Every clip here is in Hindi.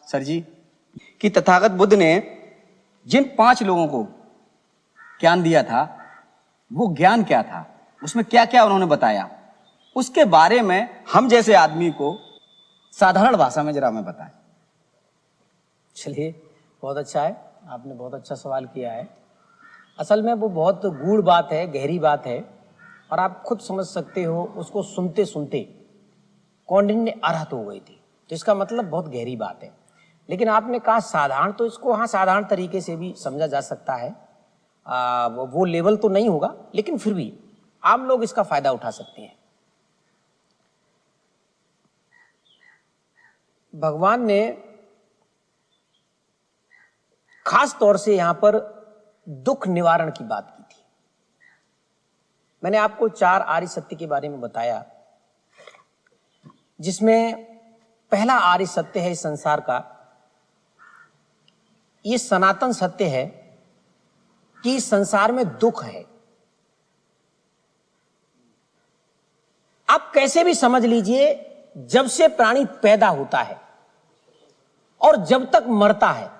सर जी कि तथागत बुद्ध ने जिन 5 लोगों को ज्ञान दिया था वो ज्ञान क्या था, उसमें क्या क्या उन्होंने बताया, उसके बारे में हम जैसे आदमी को साधारण भाषा में जरा हमें बताएं। चलिए, बहुत अच्छा है, आपने बहुत अच्छा सवाल किया है। असल में वो बहुत गूढ़ बात है, गहरी बात है, और आप खुद समझ सकते हो। उसको सुनते सुनते कौंडिन्य अर्हत हो गई थी, तो इसका मतलब बहुत गहरी बात है। लेकिन आपने कहा साधारण, तो इसको हाँ साधारण तरीके से भी समझा जा सकता है। वो लेवल तो नहीं होगा, लेकिन फिर भी आम लोग इसका फायदा उठा सकते हैं। भगवान ने खास तौर से यहां पर दुख निवारण की बात की थी। मैंने आपको 4 आर्य सत्य के बारे में बताया, जिसमें पहला आर्य सत्य है इस संसार का, ये सनातन सत्य है कि इस संसार में दुख है। आप कैसे भी समझ लीजिए, जब से प्राणी पैदा होता है और जब तक मरता है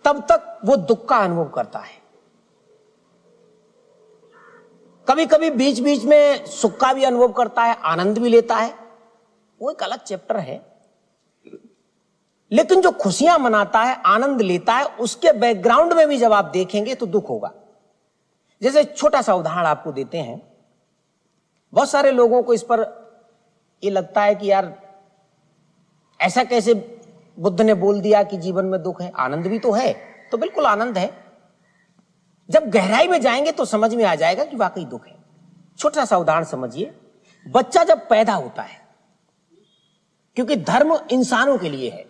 तब तक वो दुख का अनुभव करता है। कभी कभी बीच बीच में सुख का भी अनुभव करता है, आनंद भी लेता है, वो एक अलग चैप्टर है। लेकिन जो खुशियां मनाता है, आनंद लेता है, उसके बैकग्राउंड में भी जब आप देखेंगे तो दुख होगा। जैसे छोटा सा उदाहरण आपको देते हैं। बहुत सारे लोगों को इस पर ये लगता है कि यार ऐसा कैसे बुद्ध ने बोल दिया कि जीवन में दुख है, आनंद भी तो है। तो बिल्कुल आनंद है। जब गहराई में जाएंगे तो समझ में आ जाएगा कि वाकई दुख है। छोटा सा उदाहरण समझिए। बच्चा जब पैदा होता है, क्योंकि धर्म इंसानों के लिए है,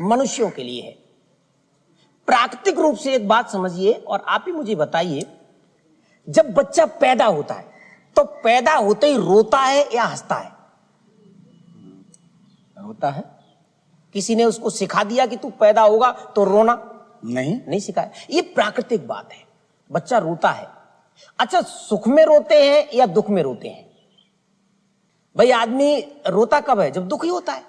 मनुष्यों के लिए है। प्राकृतिक रूप से एक बात समझिए और आप ही मुझे बताइए, जब बच्चा पैदा होता है तो पैदा होते ही रोता है या हंसता है? रोता है। किसी ने उसको सिखा दिया कि तू पैदा होगा तो रोना? नहीं सिखाया। ये प्राकृतिक बात है, बच्चा रोता है। अच्छा, सुख में रोते हैं या दुख में रोते हैं? भाई आदमी रोता कब है? जब दुखी होता है,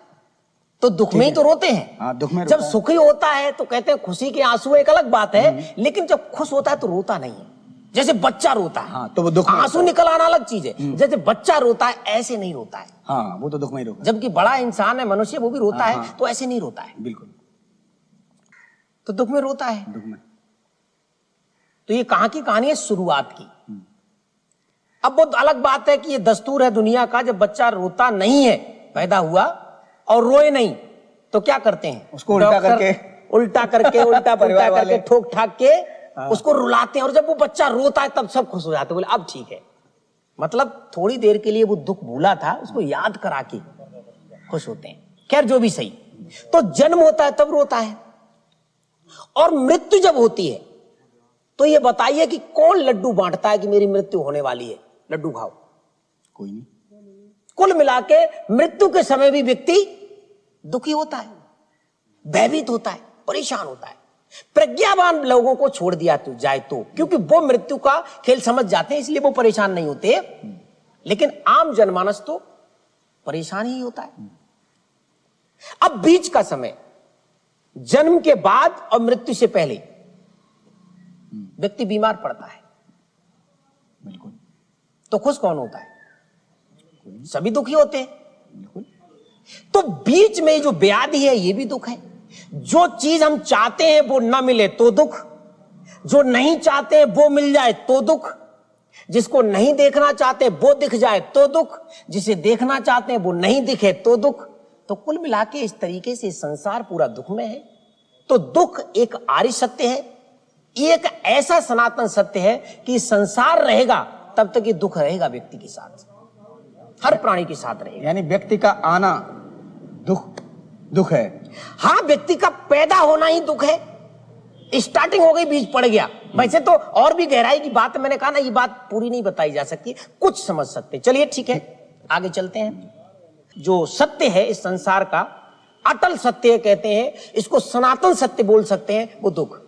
तो दुख में ही तो रोते हैं। हाँ, दुख में जब सुखी होता है तो कहते हैं खुशी के आंसू, एक अलग बात है। लेकिन जब खुश होता है तो रोता नहीं है। जैसे बच्चा रोता है, हाँ, तो वो दुख में आंसू निकल आना अलग चीज है। जैसे बच्चा रोता है ऐसे नहीं रोता है। हाँ, वो तो दुख में ही रोता है। जबकि बड़ा इंसान है, मनुष्य, वो भी रोता हाँ, है, हाँ। तो ऐसे नहीं रोता है। बिल्कुल, तो दुख में रोता है। दुख में। तो ये कहां की कहानी है? शुरुआत की। अब बहुत अलग बात है कि ये दस्तूर है दुनिया का, जब बच्चा रोता नहीं है, पैदा हुआ और रोए नहीं, तो क्या करते हैं? उसको उल्टा करके ठोक ठाक के उसको रुलाते हैं। और जब वो बच्चा रोता है तब सब खुश हो जाते हैं, बोले अब ठीक है। मतलब थोड़ी देर के लिए वो दुख भूला था, उसको याद करा के खुश होते हैं। खैर, जो भी सही। तो जन्म होता है तब रोता है, और मृत्यु जब होती है तो ये बताइए कि कौन लड्डू बांटता है कि मेरी मृत्यु होने वाली है, लड्डू खाओ? कोई नहीं। कुल मिला के मृत्यु के समय भी व्यक्ति दुखी होता है, भयभीत होता है, परेशान होता है। प्रज्ञावान लोगों को छोड़ दिया तो जाए तो, क्योंकि वो मृत्यु का खेल समझ जाते हैं, इसलिए वो परेशान नहीं होते। लेकिन आम जनमानस तो परेशान ही होता है। अब बीच का समय, जन्म के बाद और मृत्यु से पहले व्यक्ति बीमार पड़ता है, बिल्कुल। तो खुश कौन होता है? सभी दुखी होते हैं। बिल्कुल। तो बीच में जो व्याधि है ये भी दुख है। जो चीज हम चाहते हैं वो ना मिले तो दुख, जो नहीं चाहते हैं वो मिल जाए तो दुख, जिसको नहीं देखना चाहते वो दिख जाए तो दुख, जिसे देखना चाहते हैं वो नहीं दिखे तो दुख। तो कुल मिला के इस तरीके से संसार पूरा दुख में है। तो दुख एक आर्य सत्य है, एक ऐसा सनातन सत्य है कि संसार रहेगा तब तक ये दुख रहेगा व्यक्ति के साथ, हर प्राणी के साथ रहेगा। यानी व्यक्ति का आना दुख है। हाँ, व्यक्ति का पैदा होना ही दुख है। स्टार्टिंग हो गई, बीज पड़ गया। वैसे तो और भी गहराई की बात है, मैंने कहा ना ये बात पूरी नहीं बताई जा सकती, कुछ समझ सकते। चलिए ठीक है, आगे चलते हैं। जो सत्य है इस संसार का, अटल सत्य कहते हैं, इसको सनातन सत्य बोल सकते हैं, वो दुख।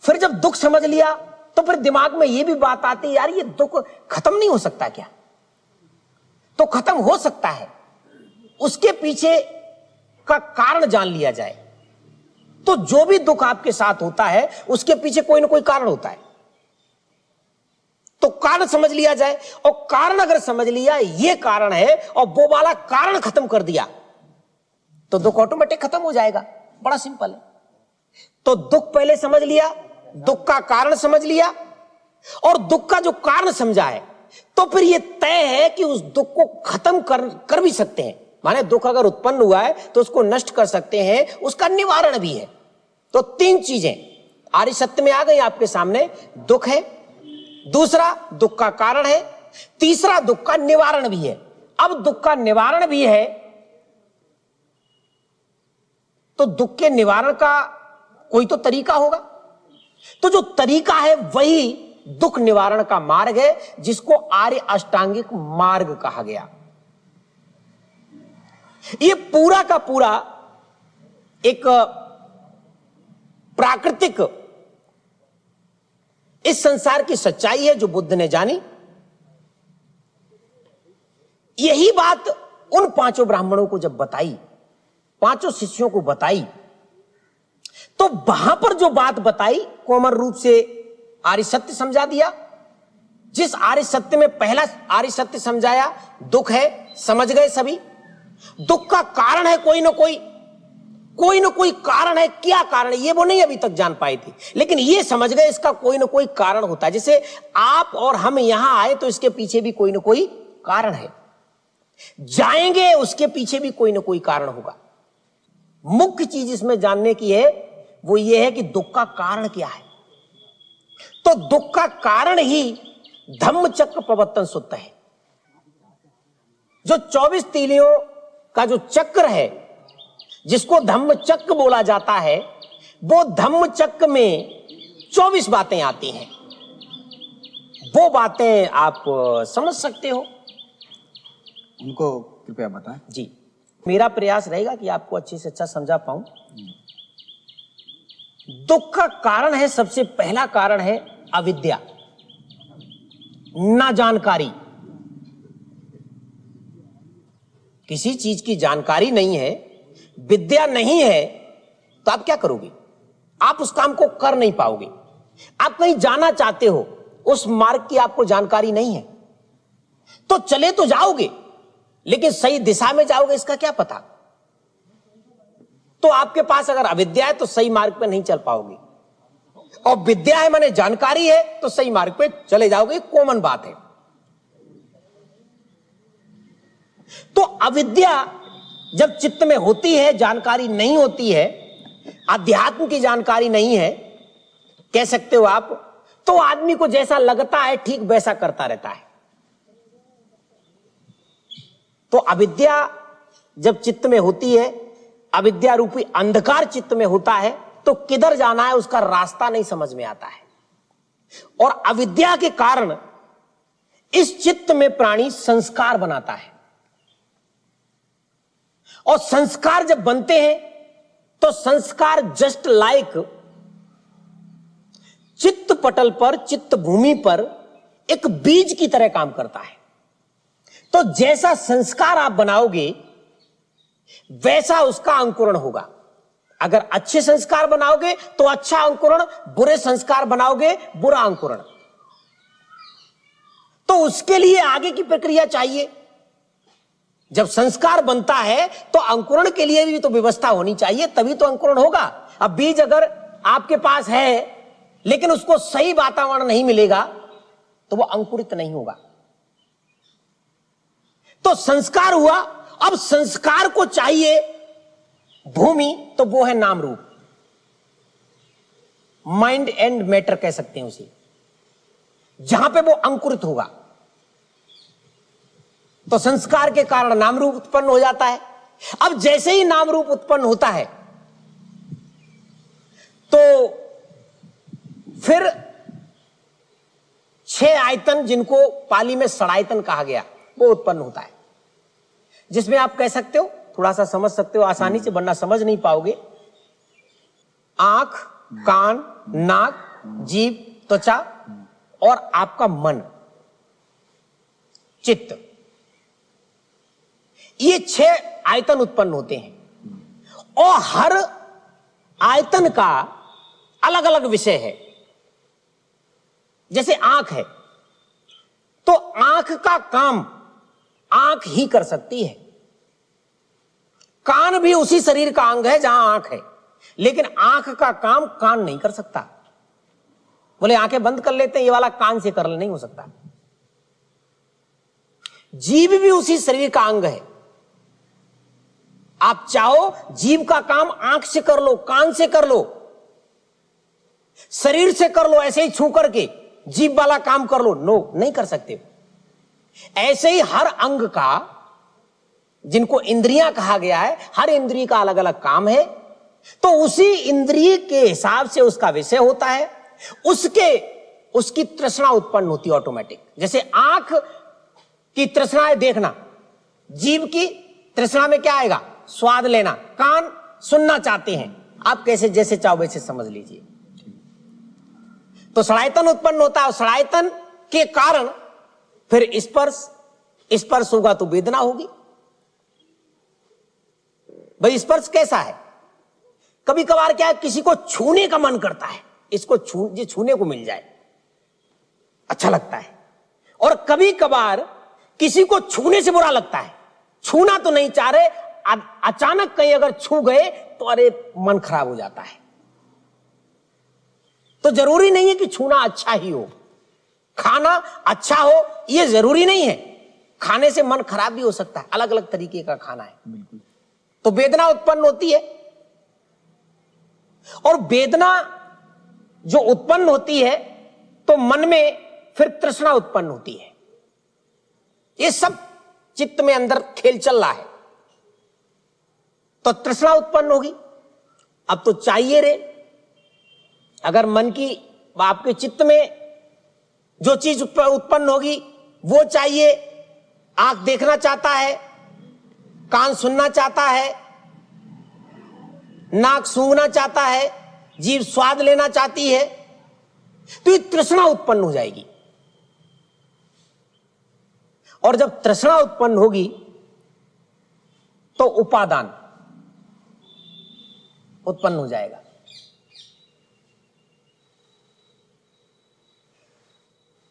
फिर जब दुख समझ लिया तो फिर दिमाग में ये भी बात आती है, यार ये दुख खत्म नहीं हो सकता क्या? तो खत्म हो सकता है। उसके पीछे का कारण जान लिया जाए तो जो भी दुख आपके साथ होता है उसके पीछे कोई ना कोई कारण होता है। तो कारण समझ लिया जाए, और कारण अगर समझ लिया ये कारण है और वो वाला कारण खत्म कर दिया तो दुख ऑटोमेटिक खत्म हो जाएगा। बड़ा सिंपल है। तो दुख पहले समझ लिया, दुख का कारण समझ लिया, और दुख का जो कारण समझा है तो फिर यह तय है कि उस दुख को खत्म कर भी सकते हैं। माने दुख अगर उत्पन्न हुआ है तो उसको नष्ट कर सकते हैं, उसका निवारण भी है। तो तीन चीजें आर्य सत्य में आ गई आपके सामने। दुख है, दूसरा दुख का कारण है, तीसरा दुख का निवारण भी है। अब दुख का निवारण भी है तो दुख के निवारण का कोई तो तरीका होगा। तो जो तरीका है वही दुख निवारण का मार्ग है, जिसको आर्य अष्टांगिक मार्ग कहा गया। ये पूरा का पूरा एक प्राकृतिक इस संसार की सच्चाई है जो बुद्ध ने जानी। यही बात उन पांचों ब्राह्मणों को जब बताई, पांचों शिष्यों को बताई, तो वहां पर जो बात बताई कोमल रूप से आर्य सत्य समझा दिया। जिस आर्य सत्य में पहला आर्य सत्य समझाया दुख है, समझ गए सभी। दुख का कारण है कोई ना कोई कारण है। क्या कारण है ये वो नहीं अभी तक जान पाए थे, लेकिन ये समझ गए इसका कोई ना कोई कारण होता है। जैसे आप और हम यहां आए तो इसके पीछे भी कोई ना कोई कारण है, जाएंगे उसके पीछे भी कोई ना कोई कारण होगा। मुख्य चीज इसमें जानने की है वो ये है कि दुख का कारण क्या है। तो दुख का कारण ही धम्मचक्र प्रवर्तन सूत्र है। जो 24 तीलियों का जो चक्र है जिसको धम्म चक्र बोला जाता है, वो धम्म चक्र में 24 बातें आती हैं। वो बातें आप समझ सकते हो, उनको कृपया बताएं। जी, मेरा प्रयास रहेगा कि आपको अच्छे से अच्छा समझा पाऊं। दुख का कारण है, सबसे पहला कारण है अविद्या, ना जानकारी। किसी चीज की जानकारी नहीं है, विद्या नहीं है, तो आप क्या करोगे? आप उस काम को कर नहीं पाओगे। आप कहीं जाना चाहते हो, उस मार्ग की आपको जानकारी नहीं है, तो चले तो जाओगे लेकिन सही दिशा में जाओगे इसका क्या पता। तो आपके पास अगर अविद्या है तो सही मार्ग पे नहीं चल पाओगे, और विद्या है माने जानकारी है तो सही मार्ग पे चले जाओगे। कॉमन बात है। तो अविद्या जब चित्त में होती है, जानकारी नहीं होती है, अध्यात्म की जानकारी नहीं है कह सकते हो आप, तो आदमी को जैसा लगता है ठीक वैसा करता रहता है। तो अविद्या जब चित्त में होती है, अविद्या रूपी अंधकार चित्त में होता है, तो किधर जाना है उसका रास्ता नहीं समझ में आता है। और अविद्या के कारण इस चित्त में प्राणी संस्कार बनाता है, और संस्कार जब बनते हैं तो संस्कार जस्ट लाइक चित्त पटल पर, चित्त भूमि पर एक बीज की तरह काम करता है। तो जैसा संस्कार आप बनाओगे वैसा उसका अंकुरण होगा। अगर अच्छे संस्कार बनाओगे तो अच्छा अंकुरण, बुरे संस्कार बनाओगे बुरा अंकुरण। तो उसके लिए आगे की प्रक्रिया चाहिए। जब संस्कार बनता है तो अंकुरण के लिए भी तो व्यवस्था होनी चाहिए, तभी तो अंकुरण होगा। अब बीज अगर आपके पास है लेकिन उसको सही वातावरण नहीं मिलेगा तो वो अंकुरित नहीं होगा। तो संस्कार हुआ, अब संस्कार को चाहिए भूमि, तो वो है नाम रूप, माइंड एंड मैटर कह सकते हैं उसे, जहां पे वो अंकुरित होगा। तो संस्कार के कारण नाम रूप उत्पन्न हो जाता है। अब जैसे ही नाम रूप उत्पन्न होता है तो फिर 6 आयतन, जिनको पाली में षडायतन कहा गया, वो उत्पन्न होता है, जिसमें आप कह सकते हो, थोड़ा सा समझ सकते हो आसानी से, वरना समझ नहीं पाओगे। आंख, कान, नाक, जीभ, त्वचा और आपका मन, चित्त, ये 6 आयतन उत्पन्न होते हैं। और हर आयतन का अलग अलग विषय है। जैसे आंख है, तो आंख का काम आंख ही कर सकती है। कान भी उसी शरीर का अंग है जहां आंख है, लेकिन आंख का काम कान नहीं कर सकता। बोले आंखें बंद कर लेते हैं, ये वाला कान से कर नहीं हो सकता। जीभ भी उसी शरीर का अंग है। आप चाहो जीभ का काम आंख से कर लो, कान से कर लो, शरीर से कर लो, ऐसे ही छू करके जीभ वाला काम कर लो, नो, नहीं कर सकते। ऐसे ही हर अंग का, जिनको इंद्रियां कहा गया है, हर इंद्रिय का अलग अलग काम है, तो उसी इंद्रिय के हिसाब से उसका विषय होता है, उसकी तृष्णा उत्पन्न होती है ऑटोमेटिक। जैसे आंख की तृष्णा है देखना, जीभ की तृष्णा में क्या आएगा? स्वाद लेना। कान सुनना चाहते हैं। आप कैसे जैसे चाहो वैसे समझ लीजिए। तो सड़ायतन उत्पन्न होता है, और सड़ायतन के कारण फिर स्पर्श होगा तो वेदना होगी। भाई स्पर्श कैसा है? कभी कभार क्या है, किसी को छूने का मन करता है, इसको छूने को मिल जाए, अच्छा लगता है। और कभी कभार किसी को छूने से बुरा लगता है, छूना तो नहीं चाह रहे, अचानक कहीं अगर छू गए तो अरे मन खराब हो जाता है। तो जरूरी नहीं है कि छूना अच्छा ही हो, खाना अच्छा हो यह जरूरी नहीं है। खाने से मन खराब भी हो सकता है, अलग अलग तरीके का खाना है। बिल्कुल। तो वेदना उत्पन्न होती है, और वेदना जो उत्पन्न होती है तो मन में फिर तृष्णा उत्पन्न होती है। ये सब चित्त में अंदर खेल चल रहा है, तो तृष्णा उत्पन्न होगी। अब तो चाहिए रे, अगर मन की आपके चित्त में जो चीज उत्पन्न होगी वो चाहिए। आंख देखना चाहता है, कान सुनना चाहता है, नाक सूंघना चाहता है, जीभ स्वाद लेना चाहती है, तो ये तृष्णा उत्पन्न हो जाएगी। और जब तृष्णा उत्पन्न होगी तो उपादान उत्पन्न हो जाएगा।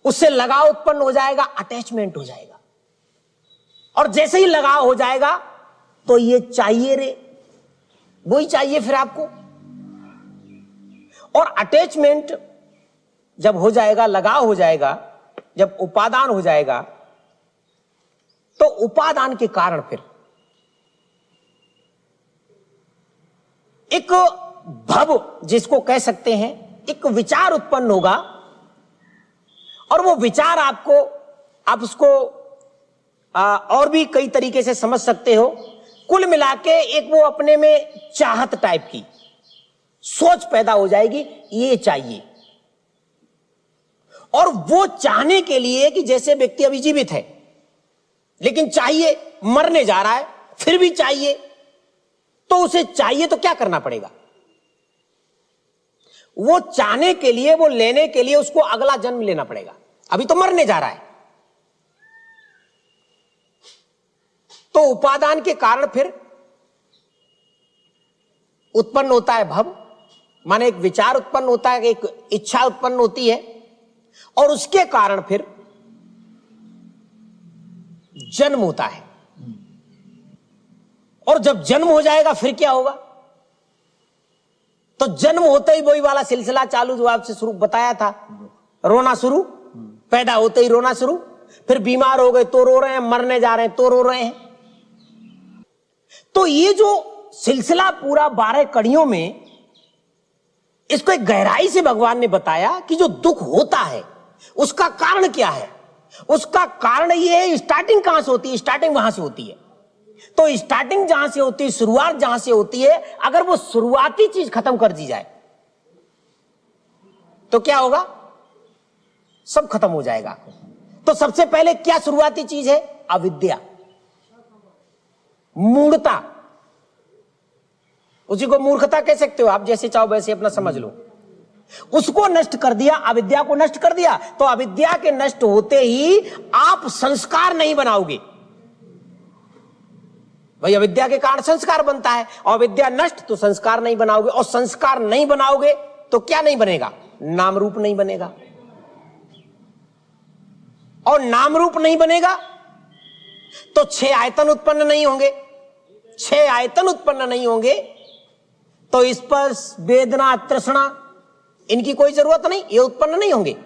उससे लगाव उत्पन्न हो जाएगा, अटैचमेंट हो जाएगा। और जैसे ही लगाव हो जाएगा तो ये चाहिए रे, वही चाहिए फिर आपको। और अटैचमेंट जब हो जाएगा, लगाव हो जाएगा, जब उपादान हो जाएगा, तो उपादान के कारण फिर एक भव, जिसको कह सकते हैं, एक विचार उत्पन्न होगा। और वो विचार आप उसको और भी कई तरीके से समझ सकते हो। कुल मिला के एक वो अपने में चाहत टाइप की सोच पैदा हो जाएगी, ये चाहिए। और वो चाहने के लिए कि जैसे व्यक्ति अभी जीवित है लेकिन चाहिए, मरने जा रहा है फिर भी चाहिए, तो उसे चाहिए तो क्या करना पड़ेगा? वो चाहने के लिए, वो लेने के लिए उसको अगला जन्म लेना पड़ेगा। अभी तो मरने जा रहा है, तो उपादान के कारण फिर उत्पन्न होता है भव, माने एक विचार उत्पन्न होता है, एक इच्छा उत्पन्न होती है, और उसके कारण फिर जन्म होता है। और जब जन्म हो जाएगा फिर क्या होगा? तो जन्म होते ही वही वाला सिलसिला चालू जो आपसे शुरू बताया था, रोना शुरू, पैदा होते ही रोना शुरू, फिर बीमार हो गए तो रो रहे हैं, मरने जा रहे हैं तो रो रहे हैं। तो ये जो सिलसिला पूरा 12 कड़ियों में, इसको एक गहराई से भगवान ने बताया कि जो दुख होता है उसका कारण क्या है। उसका कारण ये है, स्टार्टिंग कहां से होती है? स्टार्टिंग वहां से होती है। तो स्टार्टिंग जहां से होती है, शुरुआत जहां से होती है, अगर वो शुरुआती चीज खत्म कर दी जाए तो क्या होगा? सब खत्म हो जाएगा। तो सबसे पहले क्या शुरुआती चीज है? अविद्या, मूढ़ता। उसी को मूर्खता कह सकते हो आप, जैसे चाहो वैसे अपना समझ लो। उसको नष्ट कर दिया, अविद्या को नष्ट कर दिया, तो अविद्या के नष्ट होते ही आप संस्कार नहीं बनाओगे। भाई अविद्या के कारण संस्कार बनता है, और विद्या नष्ट तो संस्कार नहीं बनाओगे, और संस्कार नहीं बनाओगे तो क्या नहीं बनेगा? नाम रूप नहीं बनेगा, और नाम रूप नहीं बनेगा तो 6 आयतन उत्पन्न नहीं होंगे। 6 आयतन उत्पन्न नहीं होंगे तो स्पर्श वेदना तृष्णा इनकी कोई जरूरत नहीं, ये उत्पन्न नहीं होंगे।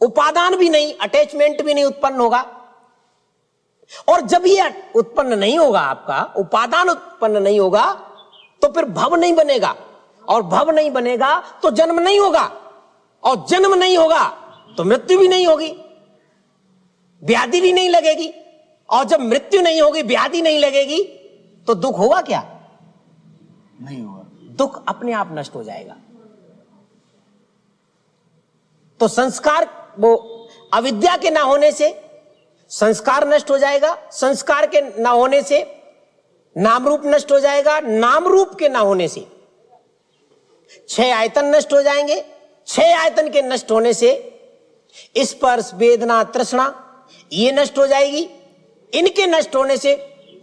उपादान भी नहीं, अटैचमेंट भी नहीं उत्पन्न होगा। और जब ये उत्पन्न नहीं होगा, आपका उपादान उत्पन्न नहीं होगा, तो फिर भव नहीं बनेगा, और भव नहीं बनेगा तो जन्म नहीं होगा, और जन्म नहीं होगा तो मृत्यु भी नहीं होगी, व्याधि भी नहीं लगेगी। और जब मृत्यु नहीं होगी, व्याधि नहीं लगेगी, तो दुख होगा क्या? नहीं होगा। दुख अपने आप नष्ट हो जाएगा। तो संस्कार, वो अविद्या के ना होने से संस्कार नष्ट हो जाएगा, संस्कार के ना होने से नाम रूप नष्ट हो जाएगा, नाम रूप के ना होने से 6 आयतन नष्ट हो जाएंगे, 6 आयतन के नष्ट होने से स्पर्श वेदना तृष्णा ये नष्ट हो जाएगी, इनके नष्ट होने से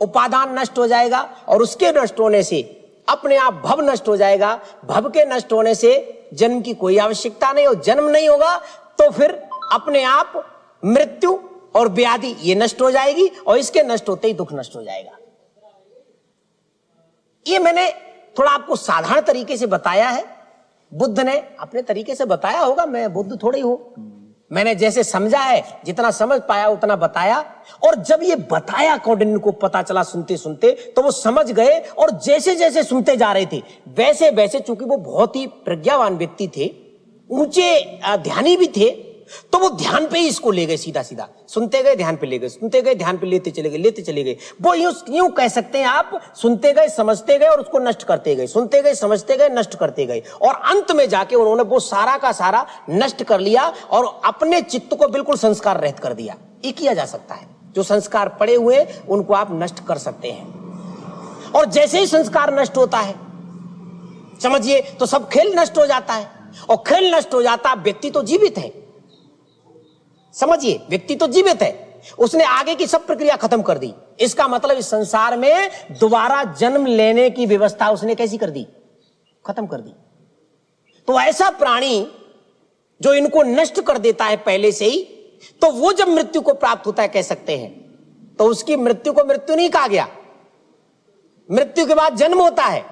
उपादान नष्ट हो जाएगा, और उसके नष्ट होने से अपने आप भव नष्ट हो जाएगा। भव के नष्ट होने से जन्म की कोई आवश्यकता नहीं, और जन्म नहीं होगा तो फिर अपने आप मृत्यु और व्याधि ये नष्ट हो जाएगी, और इसके नष्ट होते ही दुख नष्ट हो जाएगा। ये मैंने थोड़ा आपको साधारण तरीके से बताया है, बुद्ध ने अपने तरीके से बताया होगा, मैं बुद्ध थोड़ी हूं, मैंने जैसे समझा है, जितना समझ पाया उतना बताया। और जब ये बताया कौंडिन्य को पता चला सुनते सुनते, तो वो समझ गए, और जैसे जैसे सुनते जा रहे थे वैसे वैसे, चूंकि वो बहुत ही प्रज्ञावान व्यक्ति थे, ऊंचे ध्यानी भी थे, तो वो ध्यान पे ही इसको ले गए, सीधा सीधा सुनते गए ध्यान पे ले गए, सुनते गए ध्यान पे लेते चले गए। वो यूं कह सकते हैं आप, सुनते गए समझते गए और उसको नष्ट करते गए, सुनते गए समझते गए नष्ट करते गए, और अंत में जाके उन्होंने वो सारा का सारा नष्ट कर लिया और अपने चित्त को बिल्कुल संस्कार रहित कर दिया। ये किया जा सकता है, जो संस्कार पड़े हुए उनको आप नष्ट कर सकते हैं। और जैसे ही संस्कार नष्ट होता है, समझिए, तो सब खेल नष्ट हो जाता है, और खेल नष्ट हो जाता, व्यक्ति तो जीवित है, समझिए, व्यक्ति तो जीवित है, उसने आगे की सब प्रक्रिया खत्म कर दी। इसका मतलब इस संसार में दोबारा जन्म लेने की व्यवस्था उसने कैसी कर दी? खत्म कर दी। तो ऐसा प्राणी जो इनको नष्ट कर देता है पहले से ही, तो वो जब मृत्यु को प्राप्त होता है, कह सकते हैं, तो उसकी मृत्यु को मृत्यु नहीं कहा गया, मृत्यु के बाद जन्म होता है,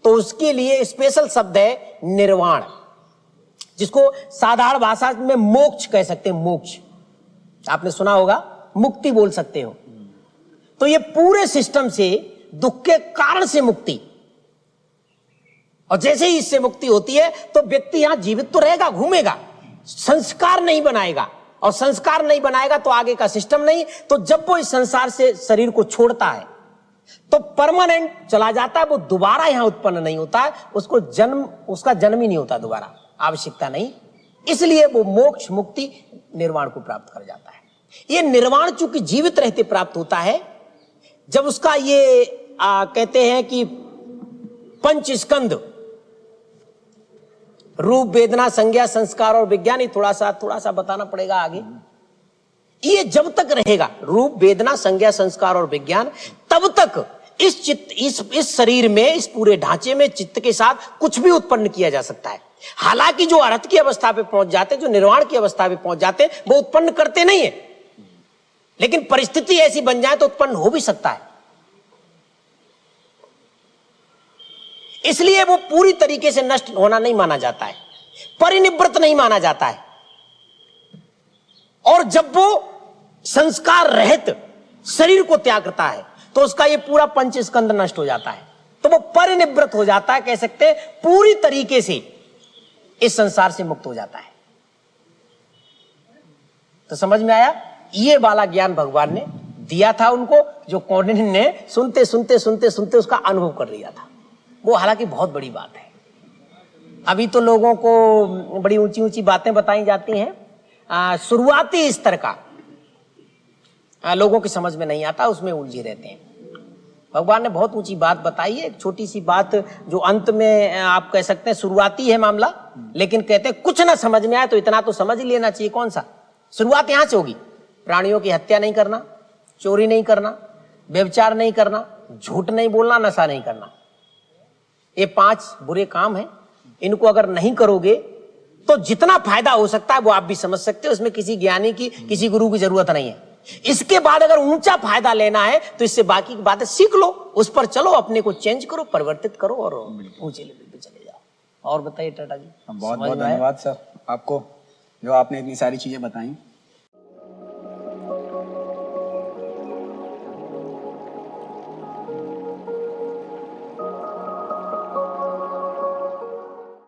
तो उसके लिए स्पेशल शब्द है निर्वाण, जिसको साधारण भाषा में मोक्ष कह सकते हैं। मोक्ष आपने सुना होगा, मुक्ति बोल सकते हो। तो ये पूरे सिस्टम से, दुख के कारण से मुक्ति, और जैसे ही इससे मुक्ति होती है तो व्यक्ति यहां जीवित तो रहेगा, घूमेगा, संस्कार नहीं बनाएगा, और संस्कार नहीं बनाएगा तो आगे का सिस्टम नहीं। तो जब वो इस संसार से शरीर को छोड़ता है तो परमानेंट चला जाता है, वो दोबारा यहां उत्पन्न नहीं होता है, उसको जन्म, उसका जन्म ही नहीं होता दोबारा, आवश्यकता नहीं। इसलिए वो मोक्ष, मुक्ति, निर्वाण को प्राप्त कर जाता है। ये निर्वाण चूंकि जीवित रहते प्राप्त होता है, जब उसका ये कहते हैं कि पंच स्कंद, रूप वेदना संज्ञा संस्कार और विज्ञान, ही थोड़ा सा बताना पड़ेगा आगे, ये जब तक रहेगा, रूप वेदना संज्ञा संस्कार और विज्ञान, तब तक इस चित्त, इस शरीर में, इस पूरे ढांचे में चित्त के साथ कुछ भी उत्पन्न किया जा सकता है। हालांकि जो अर्थ की अवस्था पे पहुंच जाते, जो निर्वाण की अवस्था पे पहुंच जाते, वो उत्पन्न करते नहीं है, लेकिन परिस्थिति ऐसी बन जाए तो उत्पन्न हो भी सकता है। इसलिए वो पूरी तरीके से नष्ट होना नहीं माना जाता है, परिनिवृत्त नहीं माना जाता है। और जब वो संस्कार रहित शरीर को त्याग करता है तो उसका ये पूरा पंच स्कंद नष्ट हो जाता है, तो वो परिनिवृत्त हो जाता है, कह सकते हैं पूरी तरीके से इस संसार से मुक्त हो जाता है। तो समझ में आया, ये वाला ज्ञान भगवान ने दिया था उनको, जो कौंडिन्य ने सुनते सुनते सुनते सुनते उसका अनुभव कर लिया था। वो हालांकि बहुत बड़ी बात है। अभी तो लोगों को बड़ी ऊंची ऊंची बातें बताई जाती हैं, शुरुआती स्तर का लोगों की समझ में नहीं आता, उसमें उलझे रहते हैं। भगवान ने बहुत ऊंची बात बताई है, एक छोटी सी बात जो अंत में आप कह सकते हैं शुरुआती है मामला, लेकिन कहते हैं कुछ ना समझ में आए तो इतना तो समझ ही लेना चाहिए। कौन सा? शुरुआत यहां से होगी, प्राणियों की हत्या नहीं करना, चोरी नहीं करना, व्यभिचार नहीं करना, झूठ नहीं बोलना, नशा नहीं करना। ये 5 बुरे काम हैं। इनको अगर नहीं करोगे तो जितना फायदा हो सकता है वो आप भी समझ सकते हो। इसमें किसी ज्ञानी की, किसी गुरु की जरूरत नहीं है। इसके बाद अगर ऊंचा फायदा लेना है तो इससे बाकी की बातें सीख लो, उस पर चलो, अपने को चेंज करो, परिवर्तित करो और ऊंचे लेवल पे चले जाओ। और बताइए टाटा जी। बहुत बहुत धन्यवाद सर आपको, जो आपने इतनी सारी चीजें बताई।